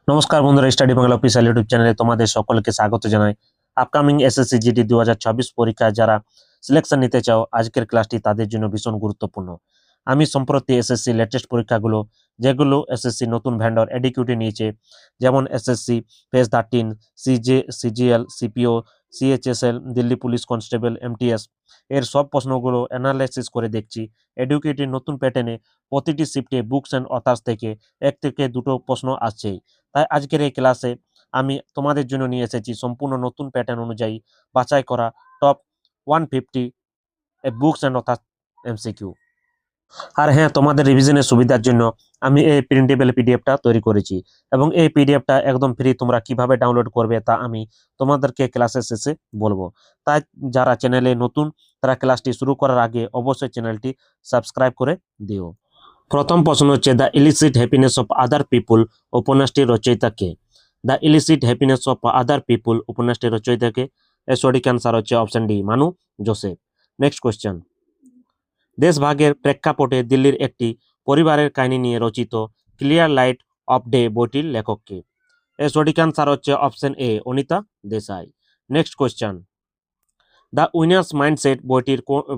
নমস্কার বন্ধুরা, study Bangla official YouTube চ্যানেলে তোমাদের সকলকে স্বাগত জানাই। আপকামিং এসএসসি জিডি 2026 পরীক্ষা যারা সিলেকশন নিতে চাও, আজকের ক্লাসটি তাদের জন্য ভীষণ গুরুত্বপূর্ণ। আমি সম্প্রতি এসএসসি লেটেস্ট পরীক্ষাগুলো, যেগুলো এসএসসি নতুন ভেন্ডর এডিকিউটি নিয়েছে, যেমন SSC phase 13, CGL, CPO, CHSL, Delhi police constable, MTS এর সব প্রশ্নগুলো অ্যানালাইসিস করে দেখছি। এডুকেটির নতুন প্যাটার্নে প্রতিটি শিফটে বুকস অ্যান্ড অথার্স থেকে এক থেকে দুটো প্রশ্ন আসছেই। তাই আজকের এই ক্লাসে আমি তোমাদের জন্য নিয়ে এসেছি সম্পূর্ণ নতুন প্যাটার্ন অনুযায়ী বাছাই করা টপ 150 বুকস অ্যান্ড অর্থাৎ এমসিকিউ। আর হ্যাঁ, তোমাদের রিভিশনের সুবিধার জন্য আমি এই প্রিন্টেবল পিডিএফটা তৈরি করেছি, এবং এই পিডিএফটা একদম ফ্রি। তোমরা কিভাবে ডাউনলোড করবে তা আমি তোমাদেরকে ক্লাসের শেষে বলবো। তাই যারা চ্যানেলে নতুন, তারা ক্লাসটি শুরু করার আগে অবশ্যই চ্যানেলটি সাবস্ক্রাইব করে দিও। প্রথম প্রশ্ন হচ্ছে, the illicit happiness of other people উপন্যাসটির রচয়িতা কে? The illicit happiness of other people উপন্যাসটির রচয়িতা কে? এর সঠিক অ্যান্সার হচ্ছে option D, Manu Joseph. Next question, দেশভাগের প্রেক্ষাপটে দিল্লির একটি পরিবারের কাহিনী নিয়ে রচিত ক্লিয়ার লাইট অফ ডে বইটির লেখক কে? এর সঠিক অ্যান্সার হচ্ছে option A, Anita Desai. Next question, the winners mindset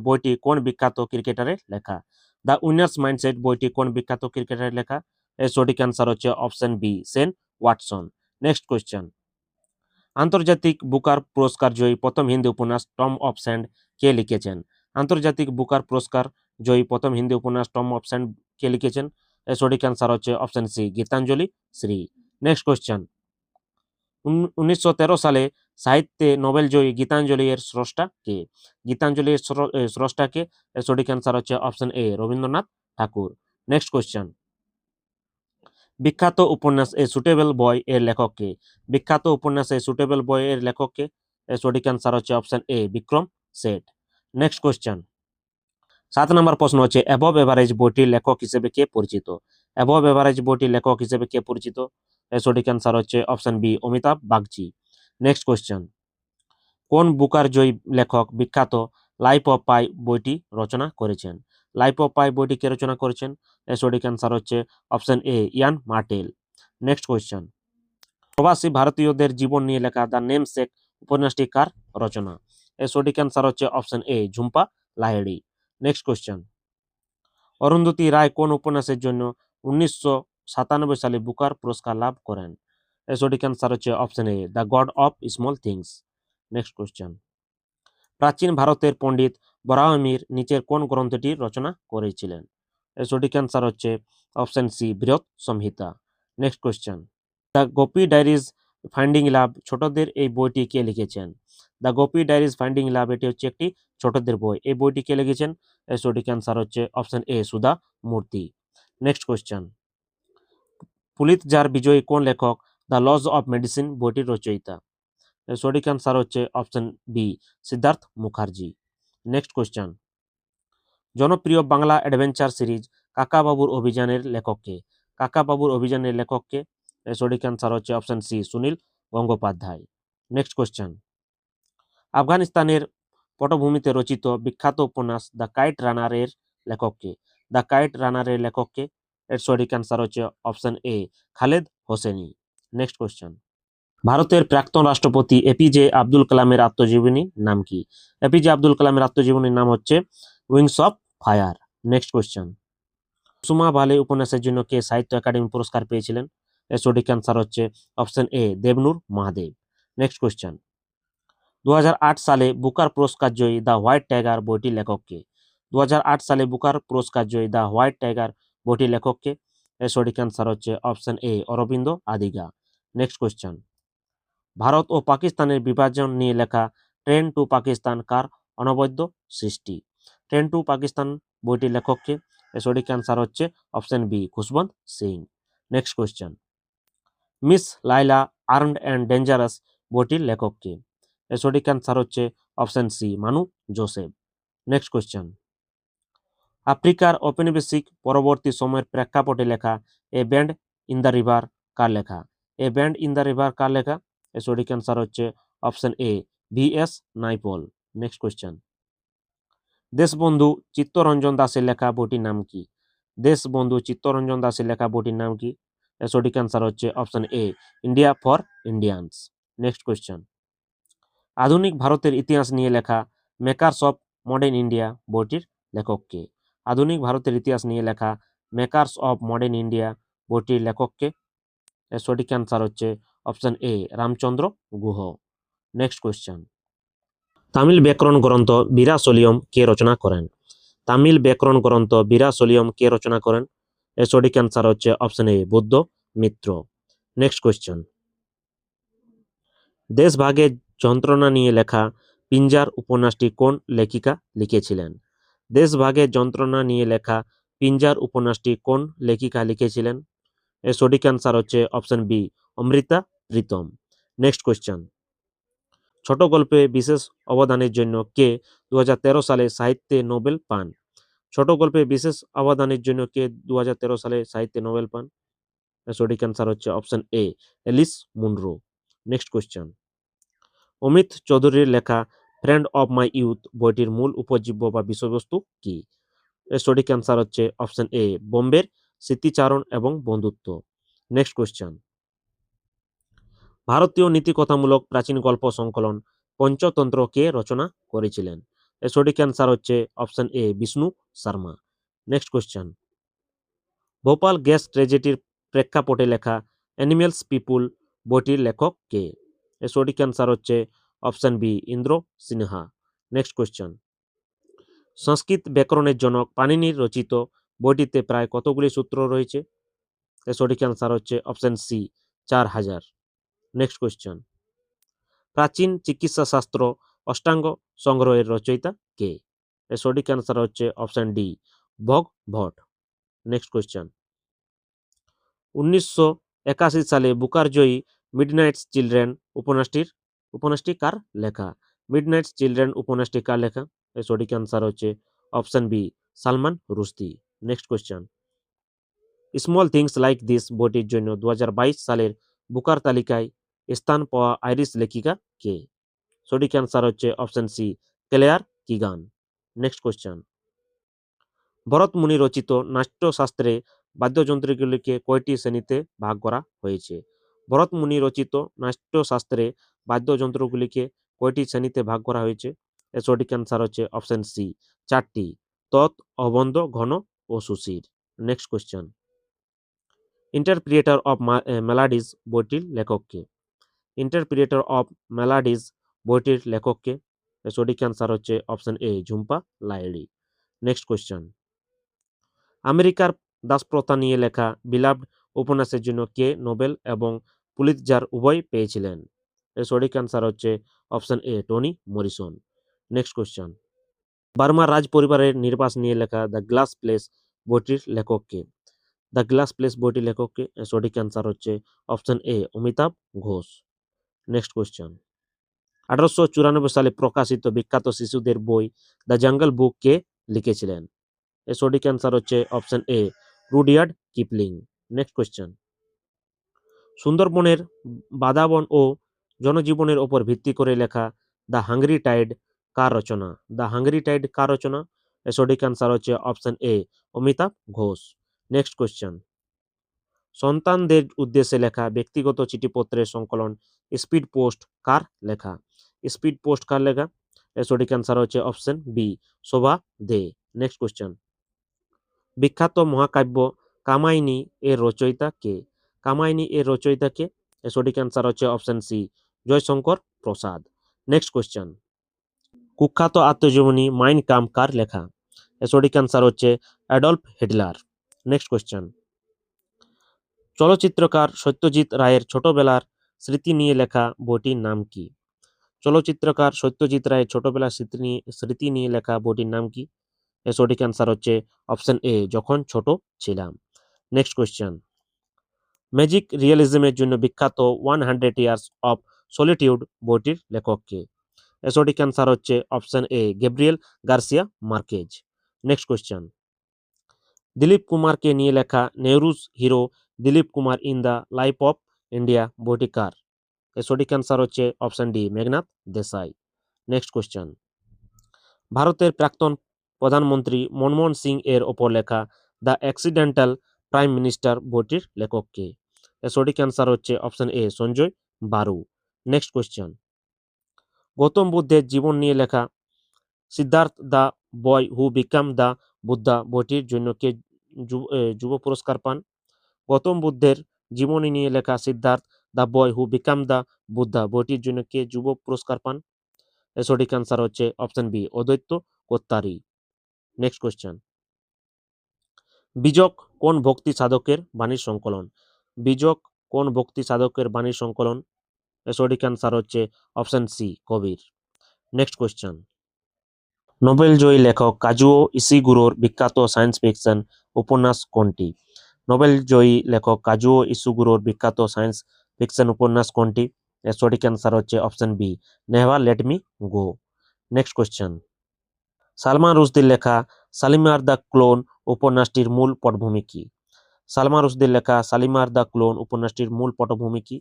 বইটি কোন বিখ্যাত ক্রিকেটারের লেখা? দ্য উইনার্স মাইন্ডসেট বইটি কোন বিখ্যাত ক্রিকেটারের লেখা? এর সঠিক অ্যান্সার হচ্ছে option B, Sen Watson. Next question, আন্তর্জাতিক বুকার পুরস্কার জয়ী প্রথম হিন্দি উপন্যাস টম অফ স্যান্ড কে লিখেছেন? আন্তর্জাতিক বুকার পুরস্কার জয়ী প্রথম হিন্দি উপন্যাস টম অফ স্যান্ড কে লিখেছেন? এর সঠিক অ্যান্সার হচ্ছে option C, Geetanjali Shree. Next question, 1913 সালে সাহিত্যে নোবেল জয়ী গীতাঞ্জলি এর স্রষ্টা কে? গীতাঞ্জলি এর স্রষ্টা কে? এর সঠিক অ্যান্সার হচ্ছে option A, Rabindranath Thakur. Next question, বিখ্যাত উপন্যাস এ সুটেবল বয় এর লেখক কে? বিখ্যাত উপন্যাস এ সুটেবল বয় এর লেখক কে? এর সঠিক অ্যান্সার হচ্ছে option A, Vikram Seth. Next question, 7 নম্বর প্রশ্ন হচ্ছে, অ্যাবভ এভারেজ বইটির লেখক হিসেবে কে পরিচিত? অ্যাবভ এভারেজ বইটির লেখক হিসেবে কে পরিচিত? এর সঠিক অ্যান্সার হচ্ছে option B, Amitav Bagchi. Next question, কোন বুকার জয়ী লেখক বিখ্যাত লাইফ অফ পাই বইটি রচনা করেছেন? লাইফ অফ পাই বইটি কে রচনা করেছেন? এর সঠিক অ্যান্সার হচ্ছে option A, Yann Martel. Next question, প্রবাসী ভারতীয়দের জীবন নিয়ে লেখা দ্য নেমসেক উপন্যাসটি কার রচনা? এর সঠিক অ্যান্সার হচ্ছে option A, Jhumpa Lahiri. Next question, Arundhati Roy কোন উপন্যাসের জন্য 1997 সালে বুকার পুরস্কার লাভ করেন? এর সঠিক অ্যান্সার হচ্ছে option A, the god of small things. Next question, প্রাচীন ভারতের পণ্ডিত বরাহমির নিচের কোন গ্রন্থটি রচনা করেছিলেন? এর সঠিক অ্যান্সার হচ্ছে option C, Brihat Samhita. Next question, the Gopi diaries finding love ছোটদের এই বইটি কে লিখেছেন? The Gopi diaries finding love এটি হচ্ছে একটি ছোটদের বই। এই বইটি কে লিখেছেন? এর সঠিক অ্যান্সার হচ্ছে অপশন এ, সুধা মূর্তি। নেক্সট কোয়েশ্চেন, পুলিৎজার বিজয়ী কোন লেখক দ্য লজ অফ মেডিসিন বইটির রচয়িতা? এর সঠিক অ্যান্সার হচ্ছে option B, Siddhartha Mukherjee. Next question, জনপ্রিয় বাংলা অ্যাডভেঞ্চার সিরিজ কাকা বাবুর অভিযানের লেখককে? কাকা বাবুর অভিযানের লেখককে? এর সঠিক অ্যান্সার হচ্ছে option C, Sunil Gangopadhyay. Next question, আফগানিস্তানের পটভূমিতে রচিত বিখ্যাত উপন্যাস দ্য কাইট রানার এর লেখককে? দ্য কাইট রানার এর লেখককে? এর সঠিক অ্যান্সার হচ্ছে অপশন এ, খালেদ হোসেনি। নেক্সট কোয়েশ্চেন, ভারতের প্রাক্তন রাষ্ট্রপতি এপিজে আব্দুল কালামের আত্মজীবনী নাম কি? এপিজে আব্দুল কালামের আত্মজীবনীর নাম হচ্ছে wings of fire. Next question, Suma বালে উপন্যাসের জন্য কে সাহিত্য একাডেমি পুরস্কার পেয়েছিলেন? এর সঠিক অ্যান্সার হচ্ছে অপশন এ, দেবনূর মাহাদেব। নেক্সট কোয়েশ্চেন, 2008 সালে বুকার পুরস্কার জয়ী দ্য হোয়াইট টাইগার বইটির লেখককে? 2008 সালে বুকার পুরস্কার জয়ী দ্য হোয়াইট টাইগার বইটির লেখককে? এর সঠিক অ্যান্সার হচ্ছে option A, Aravind Adiga. Next question, Bharat ও পাকিস্তানের বিভাজন নিয়ে লেখা ট্রেন টু পাকিস্তান কার অনবদ্য সৃষ্টি? ট্রেন টু পাকিস্তান বইটির লেখককে? এর সঠিক অ্যান্সার হচ্ছে option B, Khushwant Singh. Next question, miss Laila armed and dangerous বইটির লেখককে? এর সঠিক অ্যান্সার হচ্ছে option C, Manu Joseph. Next question, আফ্রিকার ঔপনিবেশিক পরবর্তী সময়ের প্রেক্ষাপটে লেখা a bend in the river কার লেখা? A bend in the river কার লেখা? এর সঠিক অ্যান্সার হচ্ছে option A, VS Naipaul. Next question, Deshbandhu Chittaranjan দাসের লেখা বইটির নাম কি? দেশবন্ধু চিত্তরঞ্জন দাসের লেখা বইটির নাম কি? সঠিক অ্যান্সার হচ্ছে option A India for Indians. Next question, আধুনিক ভারতের ইতিহাস নিয়ে লেখা মেকার্স অফ মডার্ন ইন্ডিয়া বইটির লেখককে? আধুনিক ভারতের ইতিহাস নিয়ে লেখা মেকার্স অফ মডার্ন ইন্ডিয়া বইটির লেখককে? সঠিক অ্যান্সার হচ্ছে অপশন এ রামচন্দ্র গুহ। নেক্সট কোয়েশ্চেন, তামিল ব্যাকরণ গ্রন্থ বীরাসলিয়ম কে রচনা করেন? তামিল ব্যাকরণ গ্রন্থ বীরাসলিয়ম কে রচনা করেন? সঠিক অ্যান্সার হচ্ছে অপশন এ বুদ্ধ মিত্র। নেক্সট কোয়েশ্চেন, দেশভাগের যন্ত্রণা নিয়ে লেখা পিঞ্জার উপন্যাসটি কোন লেখিকা লিখেছিলেন? দেশভাগের যন্ত্রণা নিয়ে লেখা পিঞ্জার উপন্যাসটি কোন লেখিকা লিখেছিলেন? সঠিক অ্যান্সার হচ্ছে option B Amrita Pritam. Next question, ছোট গল্পে বিশেষ অবদানের জন্য কে 2013 সালে সাহিত্যে নোবেল পান? ছোট গল্পে বিশেষ অবদানের জন্য কে 2013 সালে সাহিত্যে নোবেল পান? সঠিক অ্যান্সার হচ্ছে option A Alice Munro. Next question, Amit চৌধুরীর লেখা ফ্রেন্ড অফ মাই ইউথ বইটির মূল উপজীব্য বা বিষয়বস্তু কি? সঠিক অ্যান্সার হচ্ছে অপশন এ বোম্বের স্মৃতিচারণ এবং বন্ধুত্ব। নেক্সট কোয়েশ্চেন, ভারতীয় নীতিকথামূলক প্রাচীন গল্প সংকলন পঞ্চতন্ত্র কে রচনা করেছিলেন? সঠিক অ্যান্সার হচ্ছে option A Vishnu Sharma. Next question, Bhopal gas ট্র্যাজেডির প্রেক্ষাপটে লেখা অ্যানিমেলস পিপুল বইটির লেখক কে? সঠিক অ্যান্সার হচ্ছে option B Indra Sinha. Next question, Sanskrit ব্যাকরণের জনক পাণিনির রচিত বইটিতে প্রায় কতগুলি সূত্র রয়েছে? সঠিক অ্যান্সার হচ্ছে অপশন সি 4000। নেক্সট কোয়েশ্চেন, প্রাচীন চিকিৎসা শাস্ত্র অষ্টাঙ্গ সংগ্রহের রচয়িতা কে? সঠিক অ্যান্সার হচ্ছে অপশন ডি ভগ ভট। নেক্সট কোয়েশ্চেন, 1981 সালে বুকার জয়ী মিডনাইটস চিলড্রেন উপন্যাসটি কার লেখা? মিডনাইটস চিলড্রেন উপন্যাসটি কার লেখা? সঠিক অ্যান্সার হচ্ছে option B Salman Rushdie. Next question, small things like this বইটির জন্য 2022 সালের বুকার তালিকায় স্থান পাওয়া আইরিশ লেখিকা কে? সঠিক অ্যান্সার হচ্ছে option C Claire Keegan. Next question, Bharat Muni রচিত নাট্যশাস্ত্রে বাদ্যযন্ত্রগুলিকে কয়টি শ্রেণীতে ভাগ করা হয়েছে? ভরত মুনি রচিত নাট্যশাস্ত্রে বাদ্যযন্ত্রগুলিকে কয়টি শ্রেণীতে ভাগ করা হয়েছে? এর সঠিক অ্যান্সার হচ্ছে অপশন সি 4টি, তৎ, অবন্ধ, ঘন ও সুশির। নেক্সট কোয়েশ্চেন, ইন্টারপ্রিয়েটার অফ মেলাডিজ বইটির লেখককে? ইন্টারপ্রিয়েটার অফ মেলাডিজ বইটির লেখককে? এর সঠিক অ্যান্সার হচ্ছে option A Jhumpa Lahiri. Next question, আমেরিকার দাসপ্রথা নিয়ে লেখা বিলাভড উপন্যাসের জন্য কে নোবেল এবং পুলিৎজার উভয় পেয়েছিলেন? এর সঠিক অ্যান্সার হচ্ছে option A Toni Morrison. Next question, বার্মার রাজ পরিবারের নির্বাস নিয়ে লেখা দ্য গ্লাস প্লেস বইটির লেখককে? দ্য গ্লাস প্লেস বইটির লেখককে? এর সঠিক অ্যান্সার হচ্ছে option A Amitav Ghosh. Next question, 1894 সালে প্রকাশিত বিখ্যাত শিশুদের বই দ্য জঙ্গল বুক কে লিখেছিলেন? এর সঠিক অ্যান্সার হচ্ছে option A Rudyard Kipling. Next question, সুন্দরবনের বাদাবন ও জনজীবনের ওপর ভিত্তি করে লেখা দ্য হাঙ্গরি টাইড কার রচনা? দ্য হাঙ্গরি টাইড কার রচনা? এর সঠিক অ্যান্সার হচ্ছে option A Amitav Ghosh. Next question, সন্তানদের উদ্দেশ্যে লেখা ব্যক্তিগত চিঠিপত্রের সংকলন স্পিড পোস্ট কার লেখা? স্পিড পোস্ট কার লেখা? এর সঠিক অ্যান্সার হচ্ছে অপশন বি শোভা দে। নেক্সট কোয়েশ্চেন, বিখ্যাত মহাকাব্য কামাইনী এর রচয়িতা কে? কামাইনী এর রচয়িতা কে? এর সঠিক অ্যান্সার হচ্ছে অপশন সি জয়শঙ্কর প্রসাদ। নেক্সট কোয়েশ্চেন, কুখ্যাত আত্মজীবনী মাইন কাম্প কার লেখা? এর সঠিক অ্যান্সার হচ্ছে অ্যাডলফ হিটলার। নেক্সট কোয়েশ্চেন, চলচ্চিত্রকার সত্যজিৎ রায়ের ছোটবেলার স্মৃতি নিয়ে লেখা বইটির নাম কি? চলচ্চিত্রকার সত্যজিৎ রায়ের ছোটবেলার স্মৃতি নিয়ে লেখা বইটির নাম কি? এর সঠিক অ্যান্সার হচ্ছে অপশন এ যখন ছোট ছিলাম। নেক্সট কোয়েশ্চেন, ম্যাজিক রিয়েলিজমের জন্য বিখ্যাত 100 ইয়ার্স অফ সলিটিউড বইটির লেখককে? এর সঠিক অ্যান্সার হচ্ছে option A Gabriel Garcia Marquez. Next question, Dilip কুমারকে নিয়ে লেখা Nehru's hero Dilip Kumar in the life of India বইটি কার? এর সঠিক অ্যান্সার হচ্ছে option D Meghnad Desai. Next question, ভারতের প্রাক্তন প্রধানমন্ত্রী মনমোহন সিং এর ওপর লেখা দ্য অ্যাক্সিডেন্টাল প্রাইম মিনিস্টার বইটির লেখককে? সঠিক অ্যান্সার হচ্ছে option A Sanjaya Baru. Next question, Gautam বুদ্ধের জীবন নিয়ে লেখা Siddhartha the boy who became the Buddha বইটির জন্য কে যুব পুরস্কার পান? গৌতম বুদ্ধের জীবনী নিয়ে লেখা Siddhartha the boy who became the Buddha বইটির জন্য কে যুব পুরস্কার পান? সঠিক অ্যান্সার হচ্ছে অপশন বি অদ্বৈত কোত্তারি। নেক্সট কোয়েশ্চেন, বীজক কোন ভক্তি সাধকের বাণীর সংকলন? বীজক কোন ভক্তি সাধকের বাণীর সংকলন? সঠিক অ্যান্সার হচ্ছে অপশন সি কবির। নেক্সট কোয়েশ্চেন, নোবেলজয়ী লেখক কাজুও ইশিগুরোর বিখ্যাত সায়েন্স ফিকশন উপন্যাস কোনটি? নোবেলজয়ী লেখক কাজুও ইশিগুরোর বিখ্যাত সায়েন্স ফিকশন উপন্যাস কোনটি? সঠিক অ্যান্সার হচ্ছে option B never let me go. Next question, Salman রুশদির লেখা সালিমার দ্য ক্লোন উপন্যাসটির মূল পটভূমি কি? সালমান রুশদির লেখা সালিমার দ্য ক্লোন উপন্যাসটির মূল পটভূমি কি?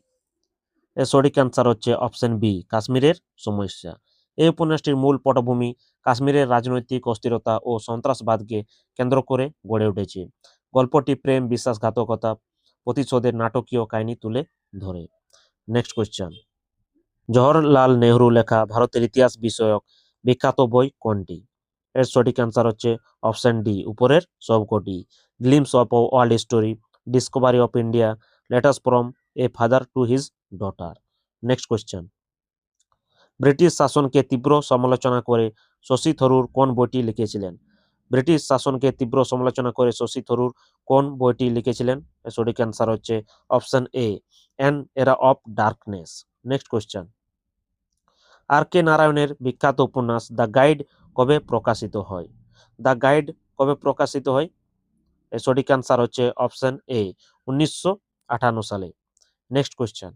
সঠিক অ্যান্সার হচ্ছে অপশন বি কাশ্মীরের সমস্যা। এই উপন্যাসটির মূল পটভূমি কাশ্মীরের রাজনৈতিক অস্থিরতা ও সন্ত্রাসবাদকে কেন্দ্র করে গড়ে উঠেছে। গল্পটি প্রেম, বিশ্বাসঘাতকতা, প্রতিশোধের নাটকীয় কাহিনী তুলে ধরে। নেক্সট কোয়েশ্চেন, জওহরলাল নেহরু লেখা ভারতের ইতিহাস বিষয়ক বিখ্যাত বই কোনটি? এর সঠিক অ্যান্সার হচ্ছে অপশন ডি উপরের সবকটি। Glimpses of world history, discovery of India, letters from a father to his daughter. Next question, British শাসনকে তীব্র সমালোচনা করে শশী থরুর কোন বইটি লিখেছিলেন? ব্রিটিশ শাসনকে তীব্র সমালোচনা করে শশী থরুর কোন বইটি লিখেছিলেন? এর সঠিক অ্যান্সার হচ্ছে option A an era of darkness. Next question, R K নারায়ণের বিখ্যাত উপন্যাস দ্য গাইড কবে প্রকাশিত হয়? দ্য গাইড কবে প্রকাশিত হয়? এর সঠিক অ্যান্সার হচ্ছে অপশন এ 1958 সালে। নেক্সট কোয়েশ্চেন,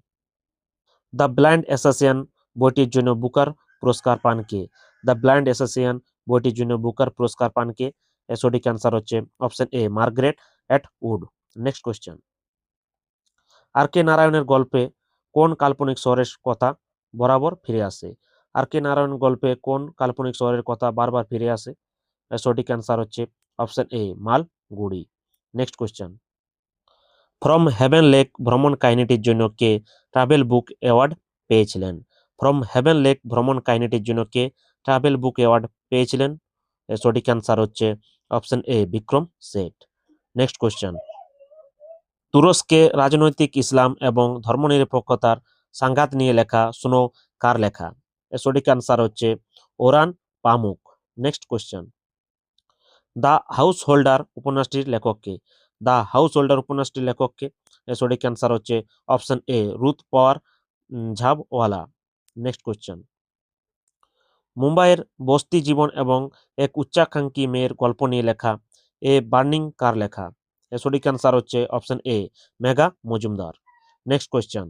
দ্য ব্লাইন্ড অ্যাসাসিয়ান বইটির জন্য বুকার পুরস্কার পান কে? দ্য ব্লাইন্ড অ্যাসাসিয়ান বইটির জন্য বুকার পুরস্কার পান কে? এর সঠিক অ্যান্সার হচ্ছে option A Margaret Atwood. Next question, R K নারায়ণের গল্পে কোন কাল্পনিক শহরের কথা বরাবর ফিরে আসে? আর কে নারায়ণ গল্পে কোন কাল্পনিক শহরের কথা বারবার ফিরে আসে? এর সঠিক অ্যান্সার হচ্ছে option A Malgudi. Next question, from heaven lake ভ্রমণ কাহিনীটির জন্য কে ট্রাভেল বুক অ্যাওয়ার্ড পেয়েছিলেন? ফ্রম হেভেন লেক ভ্রমণ কাহিনীটির জন্য কে ট্রাভেল বুক অ্যাওয়ার্ড পেয়েছিলেন? এর সঠিক অ্যান্সার হচ্ছে option A Vikram Seth. Next question, তুরস্কে রাজনৈতিক ইসলাম এবং ধর্মনিরপেক্ষতার সংঘাত নিয়ে লেখা শুনো কার লেখা? এর সঠিক অ্যান্সার হচ্ছে Orhan Pamuk. Next question, the householder উপন্যাসটির লেখককে? দ্য হাউস হোল্ডার উপন্যাসটির লেখককে? এর সঠিক অ্যান্সার হচ্ছে option A Ruth Prawer Jhabvala. Next question, মুম্বাইয়ের বস্তি জীবন এবং এক উচ্চাকাঙ্ক্ষী মেয়ের গল্প নিয়ে লেখা এ বার্নিং কার লেখা? এর সঠিক অ্যান্সার হচ্ছে অপশন এ মেঘা মজুমদার। নেক্সট কোয়েশ্চেন,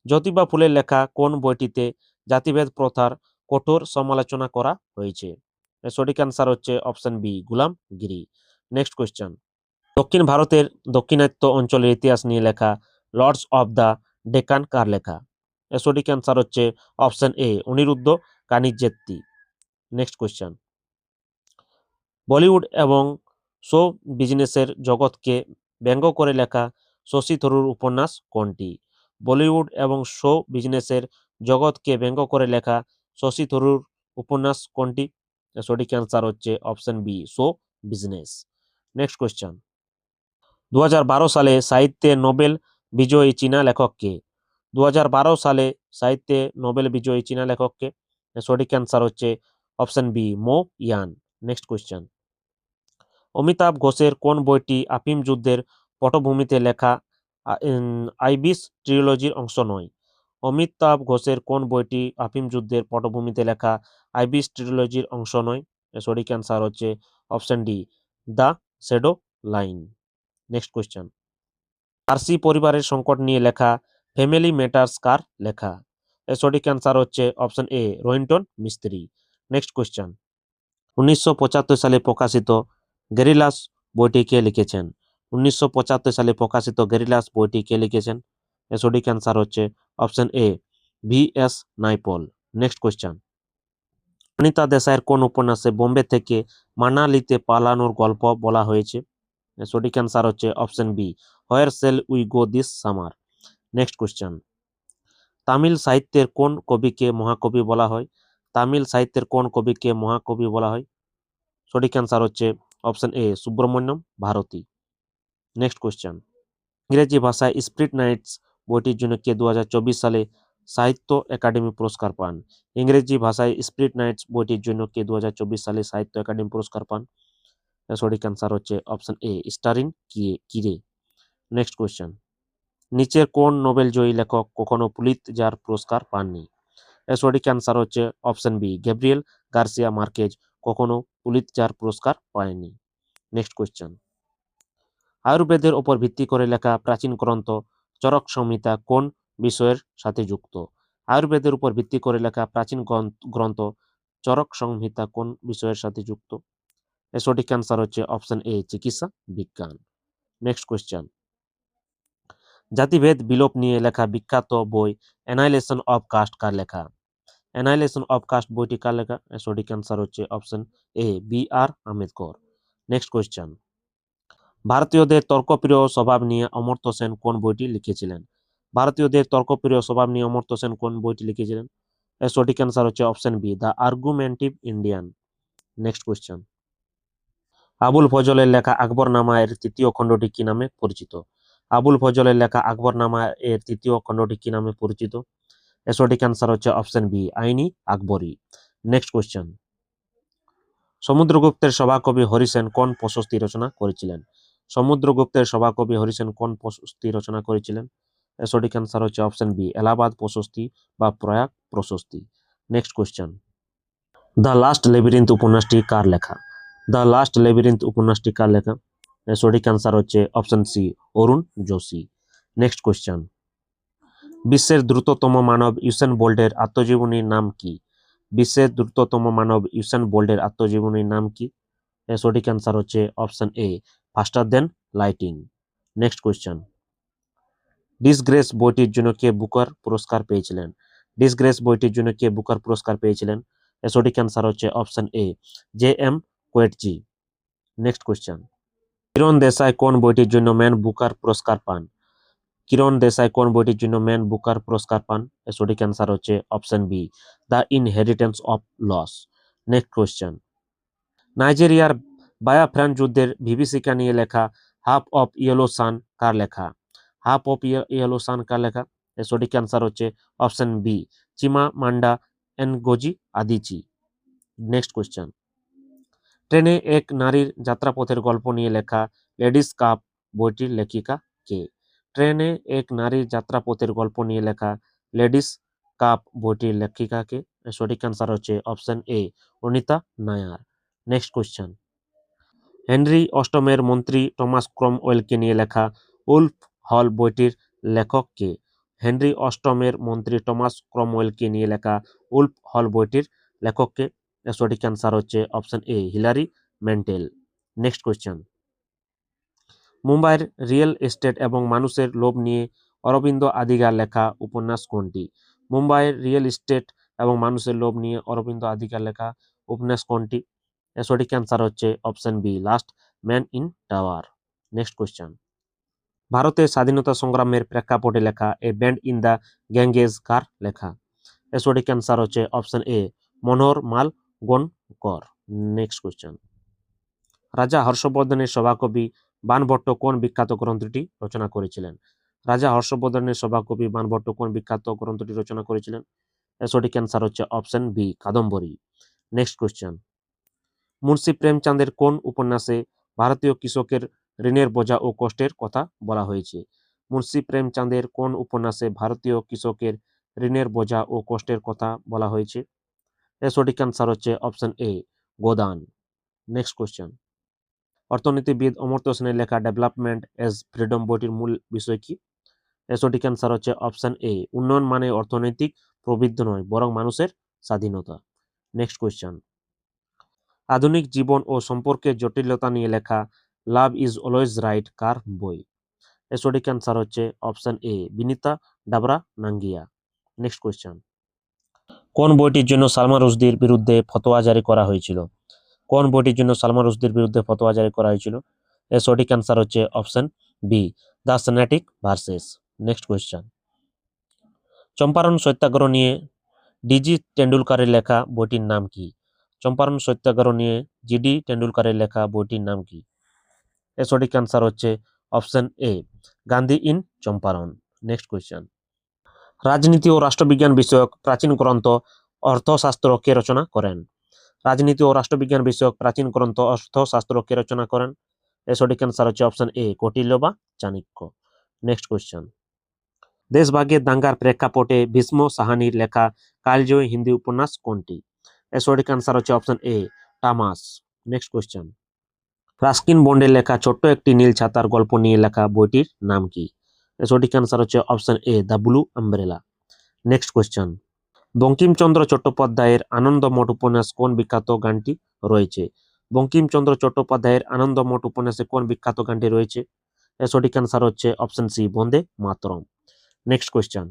জ্যোতিবা ফুলের লেখা কোন বইটিতে জাতিভেদ প্রথার কঠোর সমালোচনা করা হয়েছে? এর সঠিক অ্যান্সার হচ্ছে option B Gulamgiri. Next question, দক্ষিণ ভারতের দাক্ষিণাত্য অঞ্চলের ইতিহাস নিয়ে লেখা লর্ডস অফ দ্য ডেকান কার লেখা? এর সঠিক অ্যান্সার হচ্ছে option A Aniruddha Kanisetti. Next question, Bollywood এবং শো বিজনেসের জগৎকে ব্যঙ্গ করে লেখা শশী থরুর উপন্যাস কোনটি? বলিউড এবং শো বিজনেসের জগৎকে ব্যঙ্গ করে লেখা শশী থরুর উপন্যাস কোনটি? সঠিক অ্যান্সার হচ্ছে option B show business. Next question, 2012 সালে সাহিত্যে নোবেল বিজয়ী চীনা লেখককে? 2012 সালে সাহিত্যে নোবেল বিজয়ী চীনা লেখককে? সঠিক অ্যান্সার হচ্ছে অপশন বি মো ইয়ান। নেক্সট কোয়েশ্চেন, অমিতাভ ঘোষের কোন বইটি আফিম যুদ্ধের পটভূমিতে লেখা আইবিস ট্রিলজির অংশ নয়? অমিতাভ ঘোষের কোন বইটি আফিম যুদ্ধের পটভূমিতে লেখা আইবিস ট্রিলজির অংশ নয়? সঠিক অ্যান্সার হচ্ছে option D the shadow line. Next question, Parsi পরিবারের সংকট নিয়ে লেখা ফ্যামিলি ম্যাটার্স কার লেখা? এর সঠিক অ্যান্সার হচ্ছে অপশন এ রোহিন্টন মিস্ত্রি। নেক্সট কোয়েশ্চেন, 1975 সালে প্রকাশিত গেরিলাস বইটি কে লিখেছেন? 1975 সালে প্রকাশিত গেরিলাস বইটি কে লিখেছেন? এর সঠিক অ্যান্সার হচ্ছে option A V S. Naipaul. Next question, Anita দেশাইয়ের কোন উপন্যাসে বোম্বে থেকে মানালিতে পালানোর গল্প বলা হয়েছে? এর সঠিক অ্যান্সার হচ্ছে option B where shall we go this summer. Next question, Tamil সাহিত্যের কোন কবিকে মহাকবি বলা হয়? তামিল সাহিত্যের কোন কবিকে মহাকবি বলা হয়? সঠিক অ্যান্সার হচ্ছে option A Subramania Bharati. Next question, ইংরেজি ভাষায় স্পিরিট নাইটস বইটির জন্য কে 2024 সালে সাহিত্য একাডেমি পুরস্কার পান? ইংরেজি ভাষায় স্পিরিট নাইটস বইটির জন্য কে 2024 সালে সাহিত্য একাডেমি পুরস্কার পান? সঠিক অ্যান্সার হচ্ছে অপশন এ স্টারিন কিরে। নেক্সট কোয়েশ্চেন, নিচের কোন নোবেল জয়ী লেখক কখনো পুলিৎজার পুরস্কার পাননি? সঠিক অ্যান্সার হচ্ছে option B Gabriel Garcia Marquez কখনো পুলিৎজার পুরস্কার পায়নি। নেক্সট কোয়েশ্চেন, আয়ুর্বেদের উপর ভিত্তি করে লেখা প্রাচীন গ্রন্থ চরক সংহিতা কোন বিষয়ের সাথে যুক্ত? আয়ুর্বেদের উপর ভিত্তি করে লেখা প্রাচীন গ্রন্থ চরক সংহিতা কোন বিষয়ের সাথে যুক্ত? সঠিক অ্যান্সার হচ্ছে অপশন এ চিকিৎসা বিজ্ঞান। নেক্সট কোয়েশ্চেন, জাতিভেদ বিলোপ নিয়ে লেখা বিখ্যাত বই অ্যানাইলেশন অফ কাস্ট কার লেখা? অ্যানাইলেশন অফ কাস্ট বইটি কার লেখা? সঠিক অ্যান্সার হচ্ছে option A B R Ambedkar. Next question, ভারতীয়দের তর্কপ্রিয় স্বভাব নিয়ে অমর্ত্য সেন কোন বইটি লিখেছিলেন? ভারতীয়দের তর্কপ্রিয় স্বভাব নিয়ে অমর্ত্য সেন কোন বইটি লিখেছিলেন? সঠিক অ্যান্সার হচ্ছে option B the argumentative Indian. Next question, Abul ফজলের লেখা আকবরনামা এর তৃতীয় খণ্ডটি কি নামে পরিচিত? আবুল ফজলের লেখা আকবরনামা এর তৃতীয় খণ্ডটি কি নামে পরিচিত? সঠিক অ্যান্সার হচ্ছে অপশন বি আইনি আকবরী। নেক্সট কোয়েশ্চেন, সমুদ্রগুপ্তের সভাকবি হরিসেন কোন প্রশস্তি রচনা করেছিলেন? সমুদ্রগুপ্তের সভাকবি হরিসেন কোন প্রশস্তি রচনা করেছিলেন? সঠিক অ্যান্সার হচ্ছে অপশন বি এলাহাবাদ প্রশস্তি বা Prayag Prashasti. Next question, the last labyrinth উপন্যাসটি কার লেখা? দ্য লাস্ট লেবিরিন্থ উপন্যাসটি কার লেখা? সঠিক অ্যান্সার হচ্ছে অপশন সি অরুণ যোশী। নেক্সট কোয়েশ্চেন, বিশ্বের দ্রুততম মানব ইউসেন বোল্টের আত্মজীবনীর নাম কি? বিশ্বের দ্রুততম মানব ইউসেন বোল্টের আত্মজীবনীর নাম কি? সঠিক অ্যান্সার হচ্ছে option A faster than lightning. Next question, disgrace বইটির জন্য কে বুকার পুরস্কার পেয়েছিলেন? ডিসগ্রেস বইটির জন্য কে বুকার পুরস্কার পেয়েছিলেন? সঠিক অ্যান্সার হচ্ছে option A J M Coetzee. Next question, Kiran Desai কোন বইটির জন্য ম্যান বুকার পুরস্কার পান? কিরণ দেশাই কোন বইটির জন্য ম্যান বুকার পুরস্কার পান? সঠিক অ্যান্সার হচ্ছে option B the inheritance of loss. Next question, নাইজেরিয়ার বায়াফ্রান যুদ্ধের বিভীষিকা নিয়ে লেখা হাফ অফ ইয়েলো সান কার লেখা? হাফ অফ ইয়েলো সান কার লেখা? সঠিক অ্যান্সার হচ্ছে option B Chimamanda Ngozi Adichie. Next question, ট্রেনে এক নারীর যাত্রাপথের গল্প নিয়ে লেখা লেডিস কাপ বইটির লেখিকা কে? ট্রেনে এক নারীর যাত্রাপথের গল্প নিয়ে লেখা লেডিস কাপ বইটির লেখিকা কে? সঠিক অ্যান্সার হচ্ছে option A Anita Nair. Next question, Henry অষ্টমের মন্ত্রী টমাস ক্রমওয়েলকে নিয়ে লেখা উলফ হল বইটির লেখক কে? হেনরি অষ্টমের মন্ত্রী টমাস ক্রমওয়েলকে নিয়ে লেখা উলফ হল বইটির লেখক কে? সঠিক অ্যান্সার হচ্ছে অপশন এ হিলারি ম্যান্টেল। নেক্সট কোয়েশ্চেন, মুম্বাইয়ের রিয়েল এস্টেট এবং মানুষের লোভ নিয়ে অরবিন্দ আদিগার লেখা উপন্যাস কোনটি? মুম্বাইয়ের রিয়েল এস্টেট এবং মানুষের লোভ নিয়ে অরবিন্দ আদিগার লেখা উপন্যাস কোনটি? সঠিক অ্যান্সার হচ্ছে option B last man in tower. Next question, ভারতের স্বাধীনতা সংগ্রামের প্রেক্ষাপটে লেখা a bend in the Ganges কার লেখা? সঠিক অ্যান্সার হচ্ছে অপশন এ মনোহর মাল গোনকর। নেক্সট কোয়েশ্চেন, রাজা হর্ষবর্ধনের সভাকবি বাণভট্ট কোন বিখ্যাত গ্রন্থটি রচনা করেছিলেন? রাজা হর্ষবর্ধনের সভাকবি বাণভট্ট কোন বিখ্যাত গ্রন্থটি রচনা করেছিলেন? সঠিক অ্যান্সার হচ্ছে option B Kadambari. Next question, Munshi প্রেমচাঁদের কোন উপন্যাসে ভারতীয় কৃষকের ঋণের বোঝা ও কষ্টের কথা বলা হয়েছে? মুন্সি প্রেমচাঁদের কোন উপন্যাসে ভারতীয় কৃষকের ঋণের বোঝা ও কষ্টের কথা বলা হয়েছে? সঠিক অ্যান্সার হচ্ছে অপশন এ গোদান। নেক্সট কোয়েশ্চেন, অর্থনীতিবিদ অমর্ত্য সেনের লেখা ডেভেলপমেন্ট এজ ফ্রিডম বইটির মূল বিষয় কি? সঠিক অ্যান্সার হচ্ছে অপশন এ উন্নয়ন মানে অর্থনৈতিক প্রবৃদ্ধি নয় বরং মানুষের স্বাধীনতা। নেক্সট কোয়েশ্চেন, আধুনিক জীবন ও সম্পর্কের জটিলতা নিয়ে লেখা লাভ ইজ অলওয়েজ রাইট কার বই? সঠিক অ্যান্সার হচ্ছে option A Vinita Dawra Nangia. Next question, কোন বইটির জন্য সালমান রুশদির বিরুদ্ধে ফতোয়া জারি করা হয়েছিল? কোন বইটির জন্য সালমান রুশদির বিরুদ্ধে ফতোয়া জারি করা হয়েছিল? সঠিক অ্যান্সার হচ্ছে option B the satanic verses. Next question, Champaran Satyagraha নিয়ে ডিজি টেন্ডুলকারের লেখা বইটির নাম কি? চম্পারণ সত্যাগ্রহ নিয়ে জিডি টেন্ডুলকারের লেখা বইটির নাম কি? এর সঠিক অ্যান্সার হচ্ছে option A, Gandhi in Champaran. Next question, রাজনীতি ও রাষ্ট্রবিজ্ঞান বিষয়ক প্রাচীন গ্রন্থ অর্থশাস্ত্র কে রচনা করেন? রাজনীতি ও রাষ্ট্রবিজ্ঞান বিষয়ক প্রাচীন গ্রন্থ অর্থশাস্ত্র কে রচনা করেন? এর সঠিক অ্যান্সার হচ্ছে অপশন এ, কৌটিল্য বা চাণক্য। নেক্সট কোয়েশ্চেন, দেশভাগের দাঙ্গার প্রেক্ষাপটে ভীষ্ম সাহানির লেখা কালজয়ী হিন্দি উপন্যাস কোনটি? এর সঠিক অ্যান্সার হচ্ছে option A, Tamas. Next question, Ruskin বন্ডের লেখা ছোট্ট একটি নীল ছাতার গল্প নিয়ে লেখা বইটির নাম কি? এর সঠিক অ্যান্সার হচ্ছে option A, the blue umbrella. Next question, Bankimchandra চট্টোপাধ্যায়ের আনন্দমঠ উপন্যাস কোন বিখ্যাত গানটি রয়েছে? বঙ্কিমচন্দ্র চট্টোপাধ্যায়ের আনন্দমঠ উপন্যাসে কোন বিখ্যাত গানটি রয়েছে? এর সঠিক অ্যান্সার হচ্ছে অপশন সি, বন্দে মাতরম। নেক্সট কোয়েশ্চেন,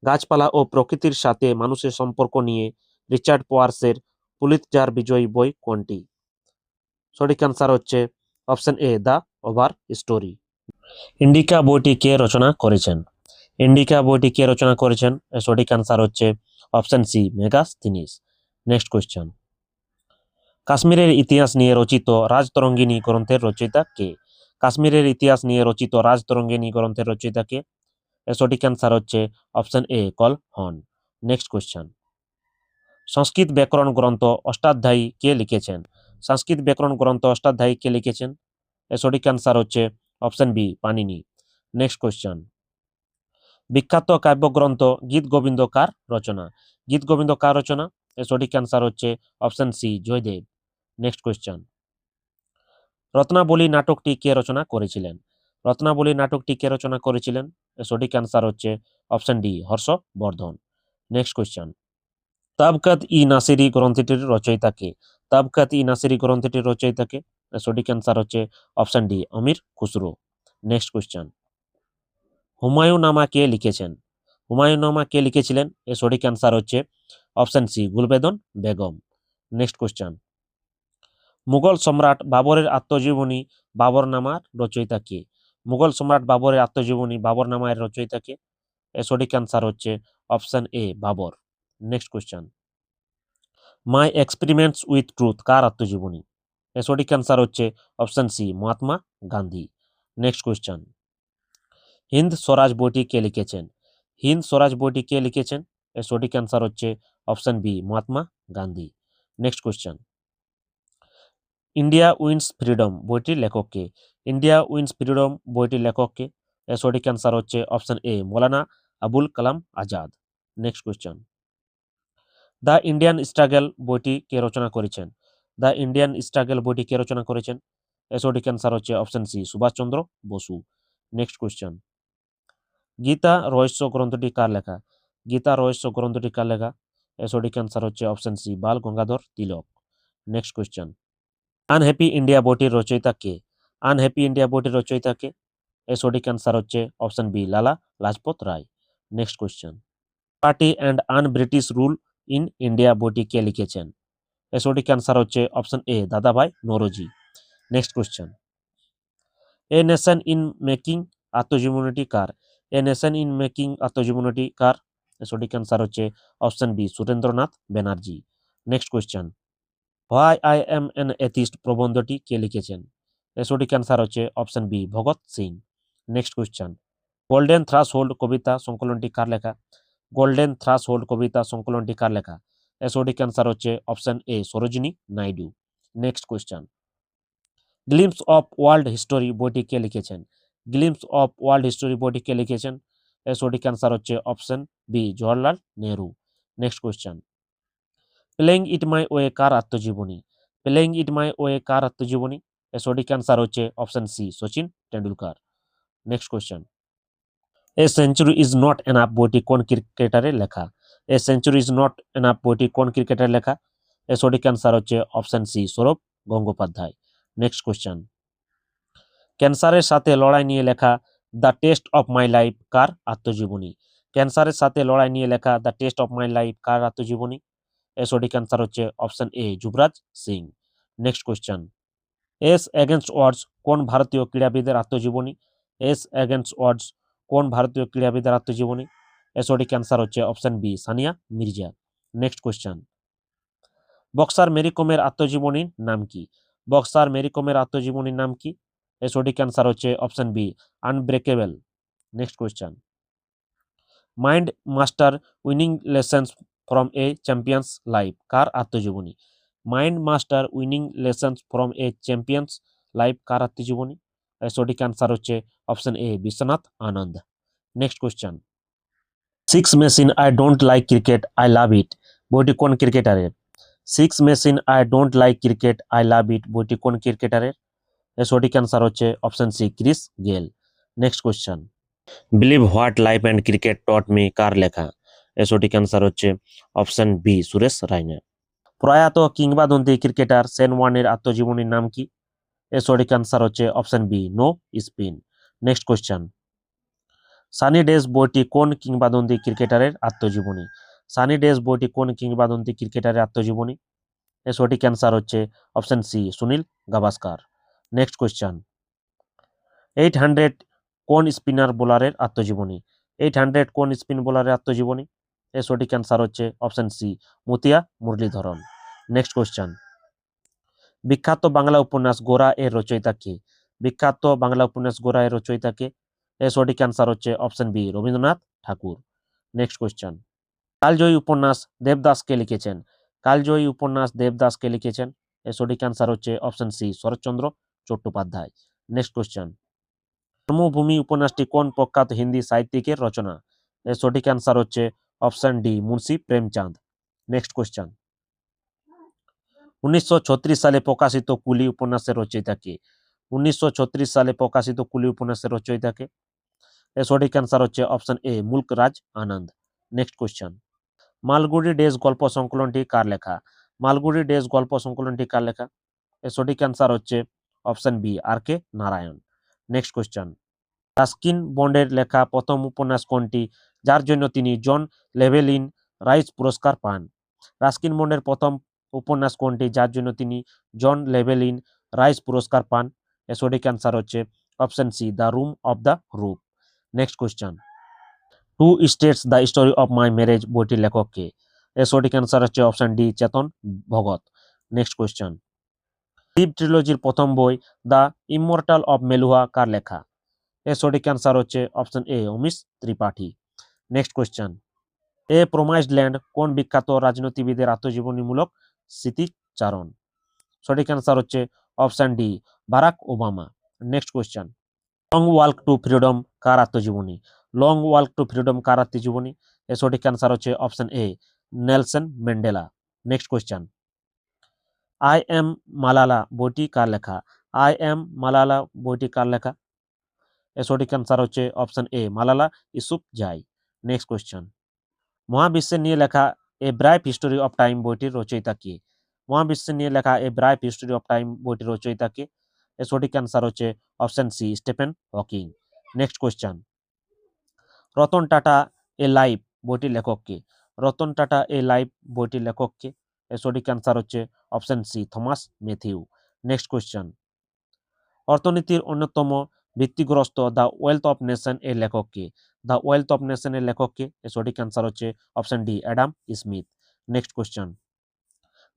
গাছপালা ও প্রকৃতির সাথে মানুষের সম্পর্ক নিয়ে রিচার্ড পোয়ার্সের পুলিৎজার বিজয়ী বই কোনটি? সঠিক অ্যান্সার হচ্ছে option A, the over story. Indica বইটি কে রচনা করেছেন? ইন্ডিকা বইটি কে রচনা করেছেন? এর সঠিক অ্যান্সার হচ্ছে option C, Megasthenes. Next question, কাশ্মীরের ইতিহাস নিয়ে রচিত রাজতরঙ্গিনী গ্রন্থের রচয়িতা কে? কাশ্মীরের ইতিহাস নিয়ে রচিত রাজতরঙ্গিনী গ্রন্থের রচয়িতা কে? এর সঠিক অ্যান্সার হচ্ছে অপশন এ, কল হন। নেক্সট কোয়েশ্চেন, সংস্কৃত ব্যাকরণ গ্রন্থ অষ্টাধ্যায়ী কে লিখেছেন? সংস্কৃত ব্যাকরণ গ্রন্থ অষ্টাধ্যায়ী কে লিখেছেন? এর সঠিক অ্যান্সার হচ্ছে option B, Panini. Next question, বিখ্যাত কাব্যগ্রন্থ গীত গোবিন্দ কার রচনা? গীত গোবিন্দ কার রচনা? এর সঠিক অ্যান্সার হচ্ছে option C, Jayadev. Next question, Ratnavali নাটকটি কে রচনা করেছিলেন? রত্নাবলী নাটকটি কে রচনা করেছিলেন? এর সঠিক অ্যান্সার হচ্ছে option D, Harshavardhan. Next question, Tabaqat i Nasiri গ্রন্থটির রচয়িতা কে? তাবকাত ই নাসিরি গ্রন্থটির রচয়িতা কে? এর সঠিক অ্যান্সার হচ্ছে option D, Amir Khusro. Next question, Humayunama কে লিখেছেন? হুমায়ুনামা কে লিখেছিলেন? এর সঠিক অ্যান্সার হচ্ছে option C, Gulbadan Begum. Next question, Mughal সম্রাট বাবরের আত্মজীবনী বাবরনামার রচয়িতা কে? মুঘল সম্রাট বাবরের আত্মজীবনী বাবরনামার রচয়িতা কে? এর সঠিক অ্যান্সার হচ্ছে option A, Babur. Next question, my experiments with truth কার আত্মজীবনী? এর সঠিক অ্যান্সার হচ্ছে option C, Mahatma Gandhi. Next question, Hind Swaraj বইটি কে লিখেছেন? হিন্দ স্বরাজ বইটি কে লিখেছেন? এর সঠিক অ্যান্সার হচ্ছে option B, Mahatma Gandhi. Next question, India wins freedom বইটির লেখক কে? ইন্ডিয়া উইন্স ফ্রিডম বইটির লেখক কে? এর সঠিক অ্যান্সার হচ্ছে option A, Maulana Abul Kalam Azad. Next question, the Indian struggle বইটি কে রচনা করেছেন? দ্য ইন্ডিয়ান স্ট্রাগল বইটি কে রচনা করেছেন? এর সঠিক অ্যান্সার হচ্ছে option C, Subhashchandra Basu. Next question, Gita Rahasya গ্রন্থটি কার লেখা? গীতা রহস্য গ্রন্থটি কার লেখা? এর সঠিক অ্যান্সার হচ্ছে অপশন সি, বাল গঙ্গাধর তিলক। নেক্সট কোয়েশ্চেন, আনহ্যাপি ইন্ডিয়া বইটির রচয়িতা কে? আনহ্যাপি ইন্ডিয়া বইটির রচয়িতা কে? এর সঠিক অ্যান্সার হচ্ছে option B, Lala Lajpat Rai. Next question, party and un British rule in India বইটি কে লিখেছেন? এর সঠিক অ্যান্সার হচ্ছে option A, Dadabhai Naoroji. Next question, a nation in making আত্মজীবনীটি কার? এ নেশন ইন মেকিং আত্মজীবনীটি কার? এর সঠিক অ্যান্সার হচ্ছে option B, Surendranath Banerjee. Next question, why I am an atheist প্রবন্ধটি কে লিখেছেন? এর সঠিক অ্যান্সার হচ্ছে option B, Bhagat Singh. Next question, golden threshold কবিতা সংকলনটি কার লেখা? গোল্ডেন থ্রাস হোল্ড কবিতা সংকলনটি কার লেখা? এর সঠিক অ্যান্সার হচ্ছে option A, Sarojini Naidu. Next question, glimpse of world history বইটি কে লিখেছেন? গ্লিম্পস অফ ওয়ার্ল্ড হিস্টোরি বইটি কে লিখেছেন? এর সঠিক অ্যান্সার হচ্ছে option B, Jawaharlal Nehru. Next question, playing it my way কার আত্মজীবনী? প্লেইং ইট মাই ওয়ে কার আত্মজীবনী? এর সঠিক অ্যান্সার হচ্ছে option C, Sachin Tendulkar. Next question, a century is not enough বইটি কোন ক্রিকেটারের লেখা? A century is not enough বইটি কোন ক্রিকেটারের লেখা? এর সঠিক অ্যান্সার হচ্ছে option C, Sourav Gangopadhyay. Next question, ক্যান্সারের সাথে লড়াই নিয়ে লেখা the test of my life কার আত্মজীবনী? ক্যান্সারের সাথে লড়াই নিয়ে লেখা the test of my life কার আত্মজীবনী? এর সঠিক অ্যান্সার হচ্ছে option A, Yuvraj Singh. Next question, S against ওয়ার্ডস কোন ভারতীয় ক্রীড়াবিদের আত্মজীবনী? এস এগেন্স্ট ওয়ার্ডস কোন ভারতীয় ক্রীড়াবিদের আত্মজীবনী? এর সঠিক অ্যান্সার হচ্ছে option B, Sania Mirza. Next question, boxer Mary কমের আত্মজীবনীর নাম কি? বক্সার মেরি কমের আত্মজীবনীর নাম কি? এর সঠিক অ্যান্সার হচ্ছে option B, unbreakable. Next question, mind master winning lessons from a champion's life কার আত্মজীবনী? Mind master winning lessons from a champion's life কার আত্মজীবনী? এর সঠিক অ্যান্সার হচ্ছে option A, Vishwanath Anand. Next question, six machine I don't like cricket I love it বইটি কোন ক্রিকেটারের? Six machine I don't like cricket I love it বইটি কোন ক্রিকেটারের? এর সঠিক অ্যান্সার হচ্ছে option C, Chris Gayle. Next question, believe what life and cricket taught me কার লেখা? এর সঠিক অ্যান্সার হচ্ছে অপশন বি, সুরেশ রায়না। প্রয়াত কিংবদন্তি ক্রিকেটার সেন ওয়ানের আত্মজীবনীর নাম কি? এর সঠিক অ্যান্সার হচ্ছে option B, no spin. Next question, sunny days বইটি কোন কিংবদন্তি ক্রিকেটারের আত্মজীবনী? সানি ডেজ বইটি কোন কিংবদন্তি ক্রিকেটারের আত্মজীবনী? এর সঠিক অ্যান্সার হচ্ছে option C, Sunil Gavaskar. Next question, 800 কোন স্পিনার বোলারের আত্মজীবনী? 800 কোন স্পিন বোলারের আত্মজীবনী? এর সঠিক অ্যান্সার হচ্ছে option C, Muttiah Muralitharan. Next question, বিখ্যাত বাংলা উপন্যাস গোরা এর রচয়িতা কে? বিখ্যাত বাংলা উপন্যাস গোরা এর রচয়িতা কে? এর সঠিক অ্যান্সার হচ্ছে option B, Rabindranath Thakur. Next question, কালজয়ী উপন্যাস দেবদাস কে লিখেছেন? কালজয়ী উপন্যাস দেবদাস কে লিখেছেন? এর সঠিক অ্যান্সার হচ্ছে option C, Saratchandra Chattopadhyay. Next question, জন্মভূমি উপন্যাসটি কোন প্রখ্যাত হিন্দি সাহিত্যিকের রচনা? এর সঠিক অ্যান্সার হচ্ছে option D, Munshi Premchand. Next question, 1936 সালে প্রকাশিত কুলি উপন্যাসের রচয়িতা কে? 1936 সালে প্রকাশিত কুলি উপন্যাসের রচয়িতা কে? এর সঠিক অ্যান্সার হচ্ছে option A, Mulkraj Anand. Next question, Malgudi days গল্প সংকলনটি কার লেখা? মালগুড়ি ডেজ গল্প সংকলনটি কার লেখা? এর সঠিক অ্যান্সার হচ্ছে অপশন বি, আর কে নারায়ণ। নেক্সট কোয়েশ্চেন, রাস্কিন বন্ডের লেখা প্রথম উপন্যাস কোনটি যার জন্য তিনি জন লেভেলিন রাইস পুরস্কার পান? রাস্কিন বন্ডের প্রথম উপন্যাস কোনটি যার জন্য তিনি জন লেভেলিন রাইস পুরস্কার পান? এর সঠিক অ্যান্সার হচ্ছে option C, the room of the roof. Next question, two states the story of my marriage বইটির লেখক কে? এর সঠিক অ্যান্সার হচ্ছে option D, Chetan Bhagat. Next question, Shiva ট্রিলজির প্রথম বই দ্য ইমমর্টাল অফ মেলুহা কার লেখা? এর সঠিক অ্যান্সার হচ্ছে option A, Amish Tripathi. Next question, a promised land কোন বিখ্যাত রাজনীতিবিদের আত্মজীবনীমূলক স্মৃতিচারণ? সঠিক অ্যান্সার হচ্ছে option D, Barack Obama. Next question, long walk two freedom কার আত্মজীবনী? লং ওয়াক টু ফ্রিডম কার আত্মজীবনী? এর সঠিক অ্যান্সার হচ্ছে option A, Nelson Mandela. Next question, I am Malala বইটি কার লেখা? আই এম মালালা বইটি কার লেখা? এর সঠিক অ্যান্সার হচ্ছে option A, Malala Yousafzai. Next question, মহাবিশ্বের নিয়ে লেখা a brief history of time বইটির রচয়িতা কে? মহাবিশ্বের নিয়ে লেখা a brief history of time বইটির রচয়িতা কে? এর সঠিক অ্যান্সার হচ্ছে option C, Stephen Hawking. Next question, Ratan Tata a life বইটির লেখক কে? রতন টাটা এ লাইফ বইটির লেখক কে? এর সঠিক অ্যান্সার হচ্ছে option C, Thomas Mathew. Next question, অর্থনীতির অন্যতম ভিত্তিগ্রস্ত দ্য ওয়েলথ অফ নেশন এর লেখক কে? দ্য ওয়েলথ অফ নেশন এর লেখক কে? এর সঠিক অ্যান্সার হচ্ছে option D, Adam Smith. Next question,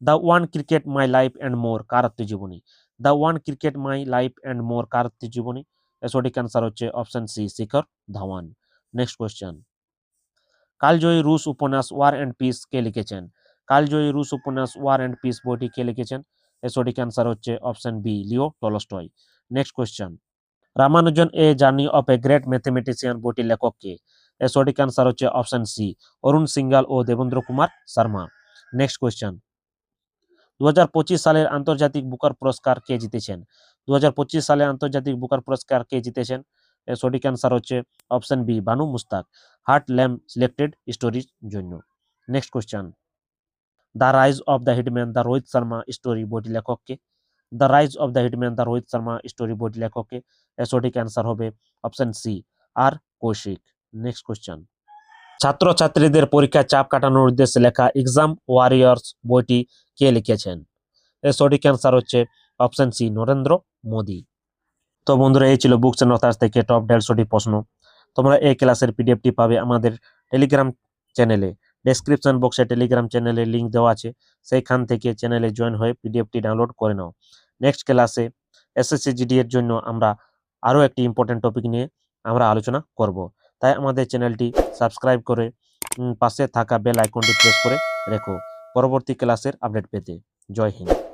the one cricket my life and more কার আত্মজীবনী? The one cricket my life and more কার আত্মজীবনী? এর সঠিক অ্যান্সার হচ্ছে option C, Shikhar Dhawan. Next question, কালজয়ী রুশ উপন্যাস ওয়ার অ্যান্ড পিস কে লিখেছেন? কালজয়ী রুশ উপন্যাস ওয়ার অ্যান্ড পিস বইটি কে লিখেছেন? এর সঠিক অ্যান্সার হচ্ছে option B, Leo Tolstoy. Next question, Ramanujan a journey of a great mathematician বইটির লেখক কে? এর সঠিক অ্যান্সার হচ্ছে অপশন সি, অরুণ সিঙ্গাল ও দেবেন্দ্র কুমার শর্মা। নেক্সট কোয়েশ্চেন, 2025 সালের আন্তর্জাতিক বুকার পুরস্কার কে জিতেছেন? 2025 সালে আন্তর্জাতিক বুকার পুরস্কার কে জিতেছেন? এর সঠিক অ্যান্সার হচ্ছে option B, Banu Mushtaq, heart lamp selected স্টোরির জন্য। Next question, the rise of the hitman the Rohit Sharma story বইটির লেখক কে? The rise of the hitman the Rohit Sharma story বইটির লেখক কে? এর সঠিক অ্যান্সার হবে option C, R Kaushik. Next question, ছাত্রছাত্রীদের পরীক্ষায় চাপ কাটানোর উদ্দেশ্যে লেখা এক্সাম ওয়ারিয়র্স বইটি কে লিখেছেন? এর সঠিক অ্যান্সার হচ্ছে অপশন সি, নরেন্দ্র মোদী। তো বন্ধুরা, এই ছিল বুকস এন্ড অথার্স থেকে টপ 150টি প্রশ্ন। তোমরা এই ক্লাসের পিডিএফটি পাবে আমাদের টেলিগ্রাম চ্যানেলে। ডেসক্রিপশন বক্সে টেলিগ্রাম চ্যানেলের লিঙ্ক দেওয়া আছে, সেইখান থেকে চ্যানেলে জয়েন হয়ে পিডিএফটি ডাউনলোড করে নাও। নেক্সট ক্লাসে এসএসসি জিডি এর জন্য আমরা আরও একটি ইম্পর্টেন্ট টপিক নিয়ে আমরা আলোচনা করব। তাই আমাদের চ্যানেলটি সাবস্ক্রাইব করে পাশে থাকা বেল আইকনটি প্রেস করে রেখো পরবর্তী ক্লাসের আপডেট পেতে। জয় হিন্দ।